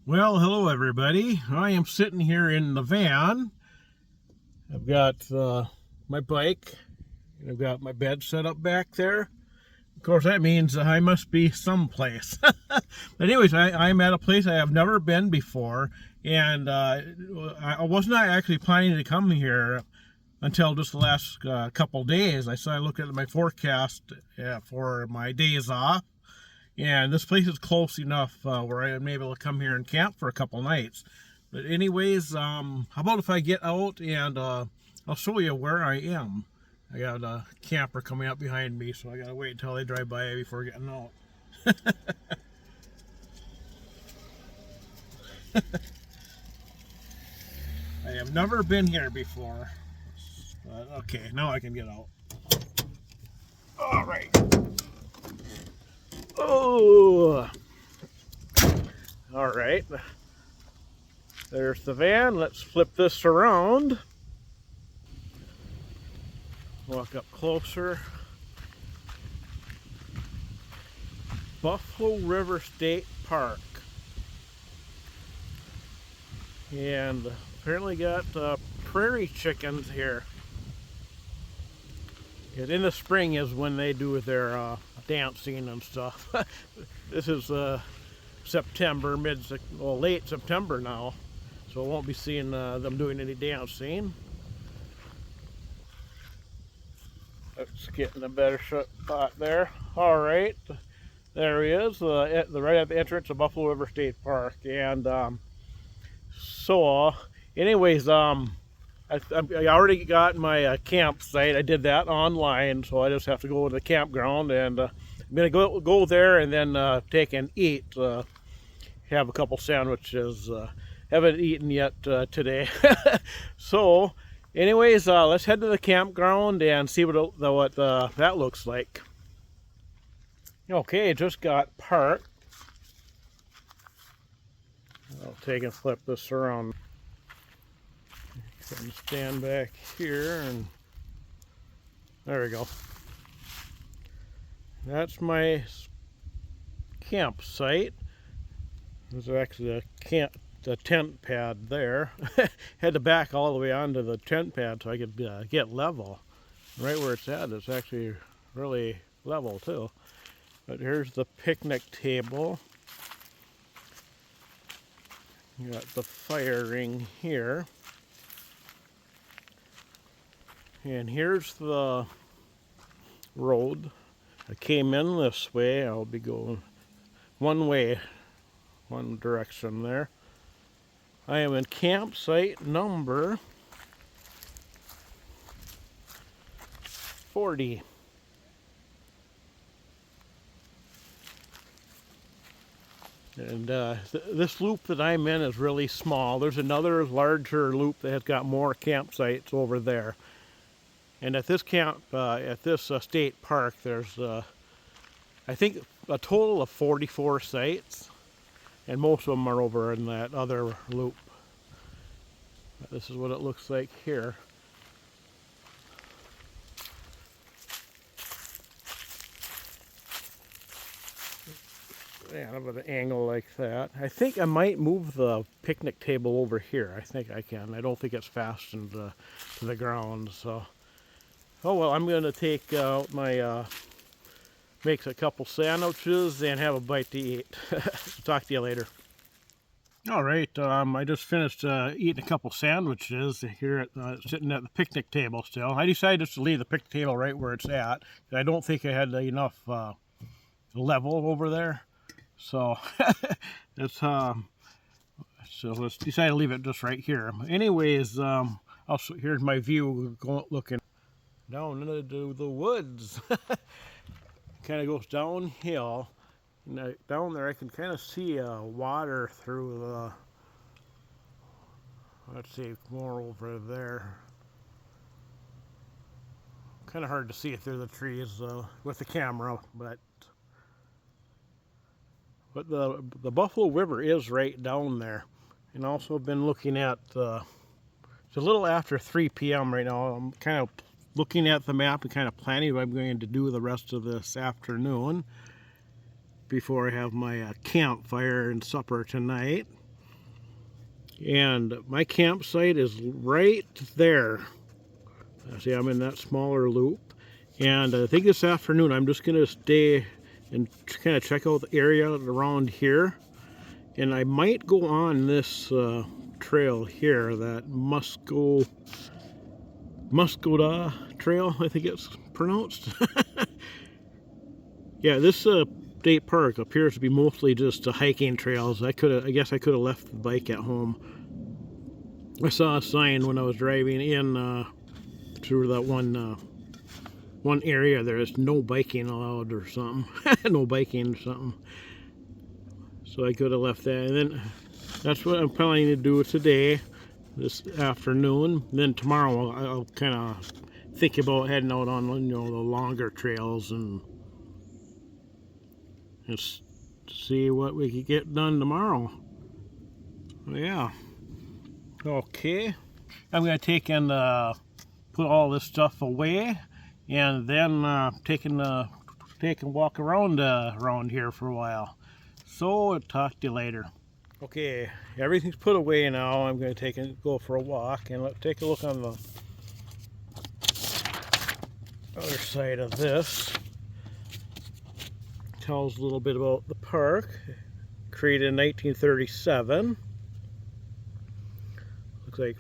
Well, hello everybody. I am sitting here in the van. I've got my bike, and I've got my bed set up back there. Of course, that means I must be someplace. But anyways, I'm at a place I have never been before, and I was not actually planning to come here until just the last couple days. I looked at my forecast for my days off, and this place is close enough where I'm able to come here and camp for a couple nights. But anyways, how about if I get out and I'll show you where I am. I got a camper coming up behind me, so I gotta wait until they drive by before getting out. I have never been here before. But okay, now I can get out. All right. Oh, all right. There's the van. Let's flip this around. Walk up closer. Buffalo River State Park. And apparently got prairie chickens here. And in the spring is when they do their dancing and stuff. This is September, late September now, so I won't be seeing them doing any dancing. Let's get in a better spot there. All right, there he is, right at the entrance of Buffalo River State Park. And anyways, I already got my campsite. I did that online, so I just have to go to the campground, and I'm gonna go there and then take and eat. Have a couple sandwiches. Haven't eaten yet today. So, anyways, let's head to the campground and see what that looks like. Okay, just got parked. I'll take and flip this around. And stand back here, and there we go. That's my campsite. There's actually the tent pad there. Had to back all the way onto the tent pad so I could get level. Right where it's at, it's actually really level too. But here's the picnic table. You got the fire ring here. And here's the road. I came in this way. I'll be going one direction there. I am in campsite number 40. And this loop that I'm in is really small. There's another larger loop that has got more campsites over there. And at this state park, there's I think a total of 44 sites, and most of them are over in that other loop. This is what it looks like here. Yeah, with an angle like that. I think I might move the picnic table over here. I think I can. I don't think it's fastened to the ground, so. Oh well, I'm going to take out make a couple sandwiches and have a bite to eat. Talk to you later. All right, I just finished eating a couple sandwiches here sitting at the picnic table still. I decided just to leave the picnic table right where it's at. I don't think I had enough level over there. So let's decide to leave it just right here. Anyways, here's my view looking down into the woods. Kind of goes downhill. And down there I can kind of see water through the, let's see, more over there. Kind of hard to see it through the trees with the camera, but the Buffalo River is right down there. And also been looking at, it's a little after 3 p.m. right now. I'm kind of looking at the map and kind of planning what I'm going to do the rest of this afternoon before I have my campfire and supper tonight. And my campsite is right there. See, I'm in that smaller loop. And I think this afternoon I'm just going to stay and kind of check out the area around here. And I might go on this trail here, that Muscoda Trail, I think it's pronounced. Yeah, this state park appears to be mostly just hiking trails. I guess I could have left the bike at home. I saw a sign when I was driving in through that one area. There's no biking allowed or something. No biking or something. So I could have left that. And then that's what I'm planning to do today, this afternoon. Then tomorrow I'll kind of think about heading out on, you know, the longer trails and see what we could get done tomorrow. Yeah. Okay. I'm going to take and put all this stuff away, and then take and walk around here for a while. So I'll talk to you later. Okay, everything's put away now. I'm going to take and go for a walk, and let's take a look on the other side of this. Tells a little bit about the park. Created in 1937. Looks like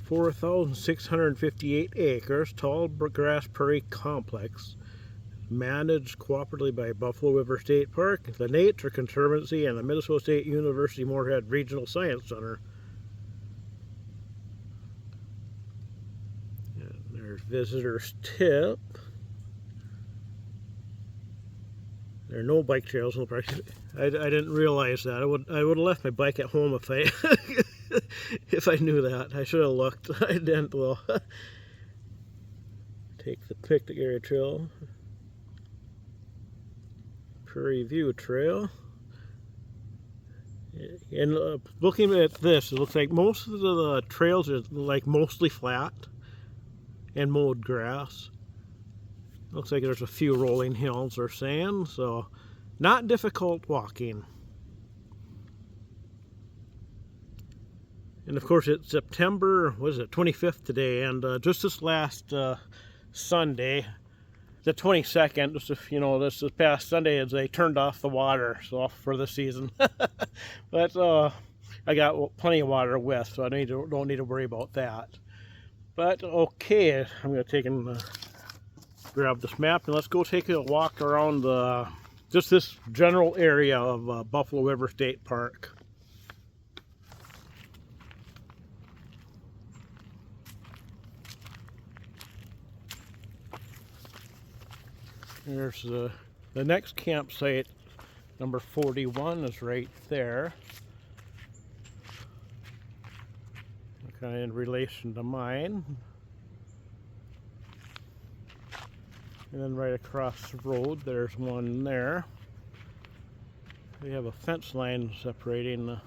4,658 acres, tall grass prairie complex, managed cooperatively by Buffalo River State Park, the Nature Conservancy, and the Minnesota State University Moorhead Regional Science Center. And there's visitors tip. There are no bike trails in the park. I didn't realize that. I would have left my bike at home if I if I knew that. I should have looked. I didn't. Well, take the picnic area trail, Prairie View Trail, and looking at this, it looks like most of the trails are like mostly flat and mowed grass. Looks like there's a few rolling hills they're saying, so not difficult walking. And of course it's September, what is it, 25th today, and just this last Sunday, the 22nd, just, you know, this past Sunday, as they turned off the water so for the season. But I got plenty of water with, so I don't need to worry about that. But okay, I'm going to take and grab this map and let's go take a walk around just this general area of Buffalo River State Park. There's the next campsite, number 41, is right there. Kind of in relation to mine. And then right across the road, there's one there. We have a fence line separating.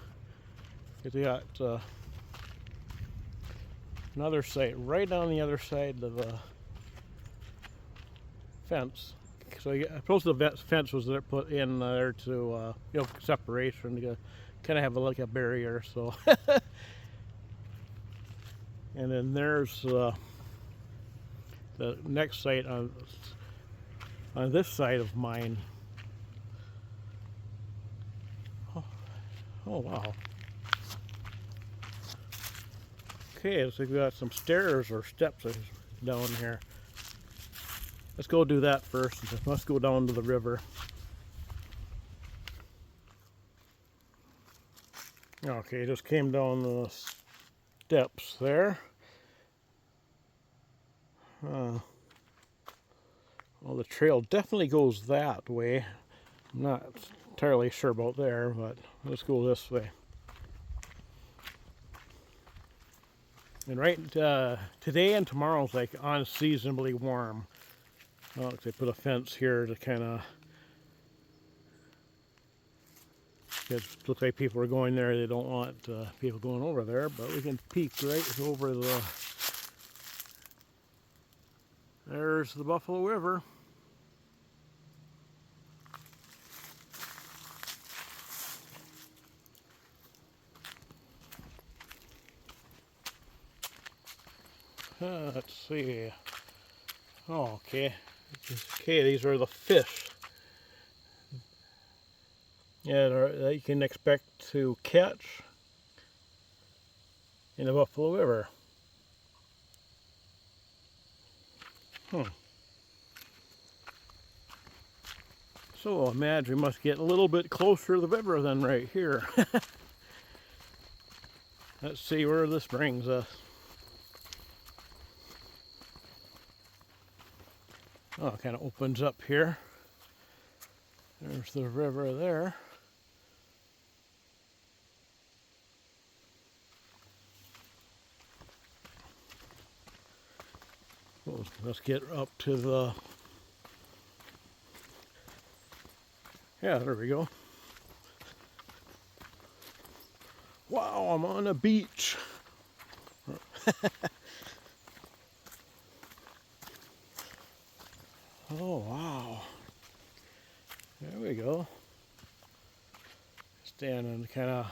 We got another site right on the other side of the fence. So I suppose the fence was there, put in there to, you know, separation, to kind of have like a barrier. So, and then there's the next site on this side of mine. Oh wow. Okay, so we've got some stairs or steps down here. Let's go do that first. Let's go down to the river. Okay, just came down the steps there. Well, the trail definitely goes that way. I'm not entirely sure about there, but let's go this way. And right today and tomorrow is like unseasonably warm. Well, they put a fence here to kind of, it looks like people are going there. They don't want people going over there, but we can peek right over the, there's the Buffalo River. Let's see. Oh, okay. Okay, these are the fish. Yeah, that you can expect to catch in the Buffalo River. So imagine we must get a little bit closer to the river than right here. Let's see where this brings us. Oh, it kind of opens up here. There's the river there. Well, let's get up to the... Yeah, there we go. Wow, I'm on a beach. Oh, wow. There we go. Stand and kind of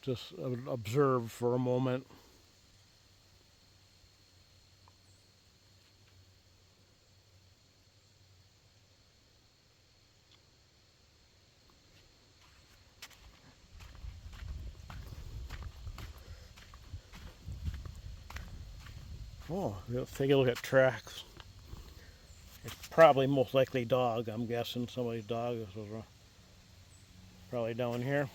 just observe for a moment. Oh, let's take a look at tracks. It's probably most likely dog. I'm guessing somebody's dog. This was probably down here.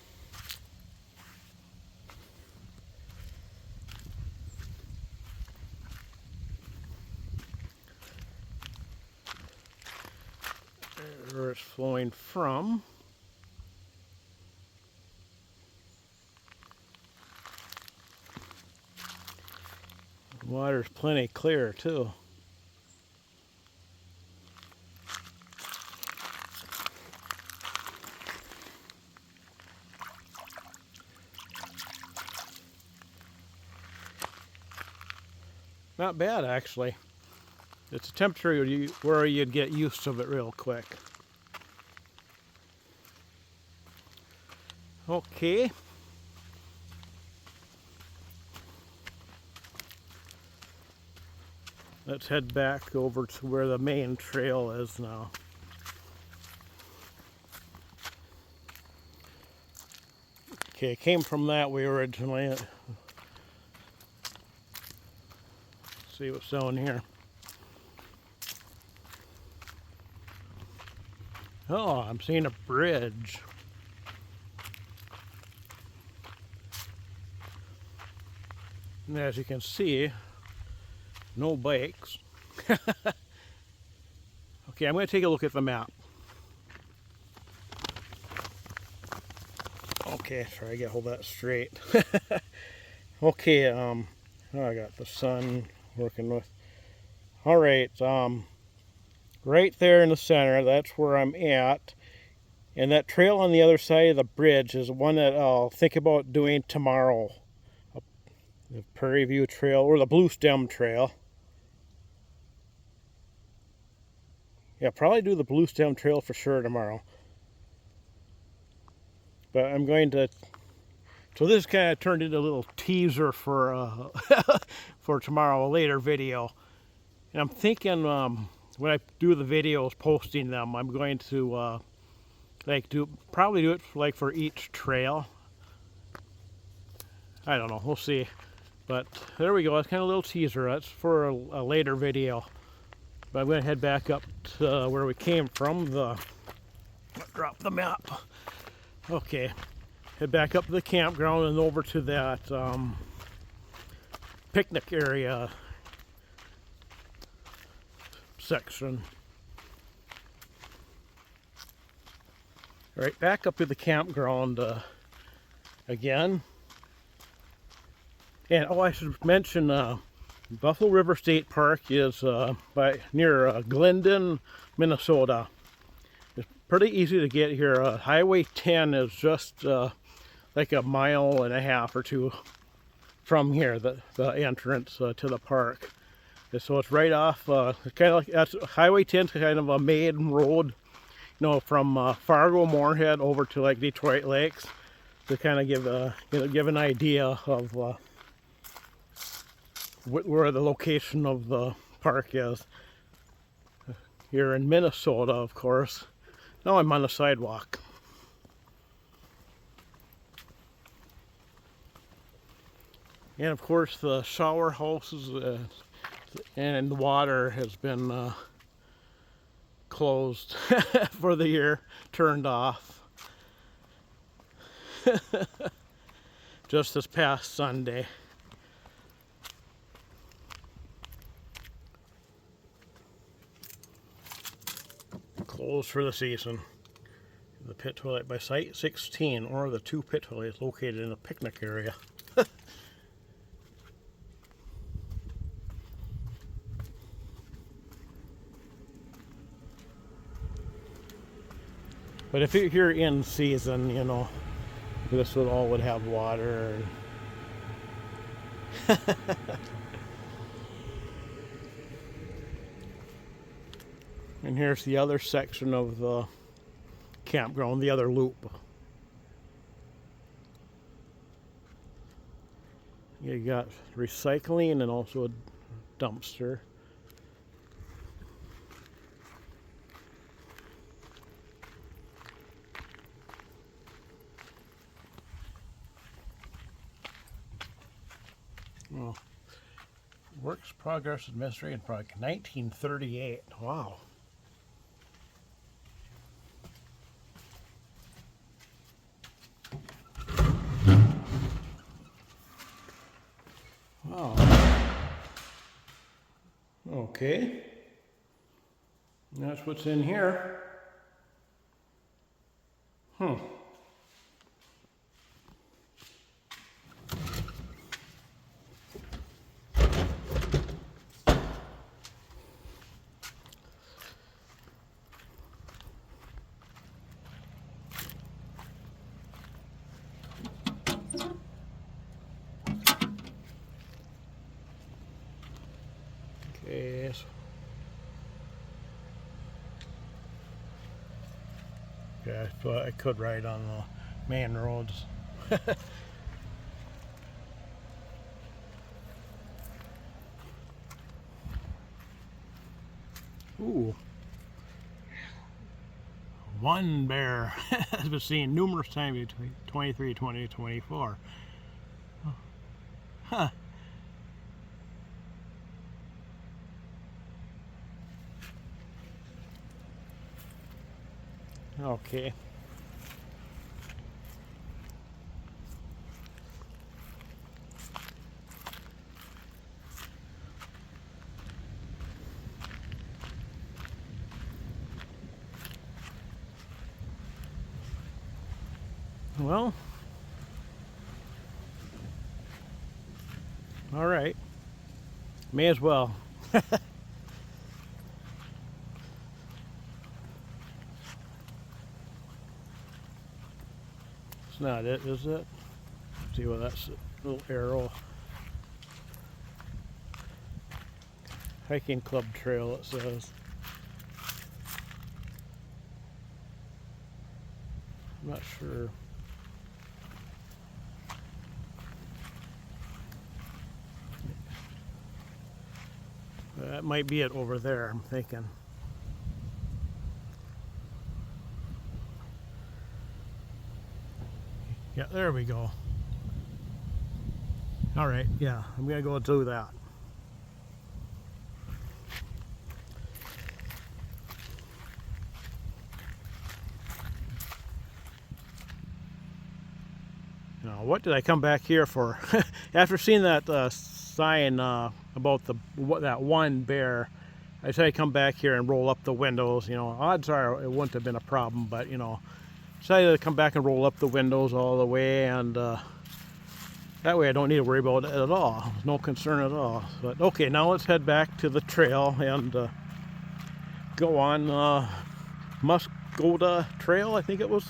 There's where it's flowing from. The water's plenty clear too. Not bad, actually. It's a temperature where you'd get used to it real quick. Okay. Let's head back over to where the main trail is now. Okay, it came from that way originally. Let's see what's down here. Oh, I'm seeing a bridge. And as you can see, no bikes. Okay, I'm going to take a look at the map. Okay, sorry, I got to hold that straight. Okay, oh, I got the sun working with. All right, right there in the center, that's where I'm at. And that trail on the other side of the bridge is one that I'll think about doing tomorrow. The Prairie View Trail, or the Blue Stem Trail. Yeah, probably do the Blue Stem Trail for sure tomorrow. But I'm going to... So this kind of turned into a little teaser for for tomorrow, a later video. And I'm thinking when I do the videos, posting them, I'm going to probably do it like for each trail. I don't know, we'll see. But there we go, that's kind of a little teaser. That's for a later video. But I'm going to head back up to where we came from. Drop the map. Okay, head back up to the campground and over to that picnic area section. All right, back up to the campground again. And oh, I should mention Buffalo River State Park is near Glendon, Minnesota. It's pretty easy to get here. Highway 10 is just like a mile and a half or two from here, the entrance to the park. And so it's right off, kind of like, that's Highway 10 is kind of a main road, you know, from Fargo, Moorhead over to like Detroit Lakes, to kind of give an idea of where the location of the park is. Here in Minnesota, of course. Now I'm on the sidewalk. And of course the shower houses and the water has been closed for the year, turned off. Just this past Sunday. Closed for the season. The pit toilet by Site 16, or the 2 pit toilets located in a picnic area. But if you're in season, you know, this would all have water. And here's the other section of the campground, the other loop. You got recycling and also a dumpster. Well, Works Progress Administration Project, 1938. Wow. Wow. Okay. That's what's in here. Okay. Yeah, I could ride on the main roads. Ooh. One bear has been seen numerous times between 23, 20, 24. Huh. Okay. Well, all right. May as well. It's not it, is it? See what that's a little arrow. Hiking Club Trail, it says. I'm not sure. That might be it over there, I'm thinking. Yeah, there we go. All right, yeah, I'm gonna go do that. Now, what did I come back here for? After seeing that sign about that one bear, I decided to come back here and roll up the windows. You know, odds are it wouldn't have been a problem, but you know, decided to come back and roll up the windows all the way, and that way I don't need to worry about it at all. No concern at all. But okay, now let's head back to the trail and go on Muscoda Trail, I think it was.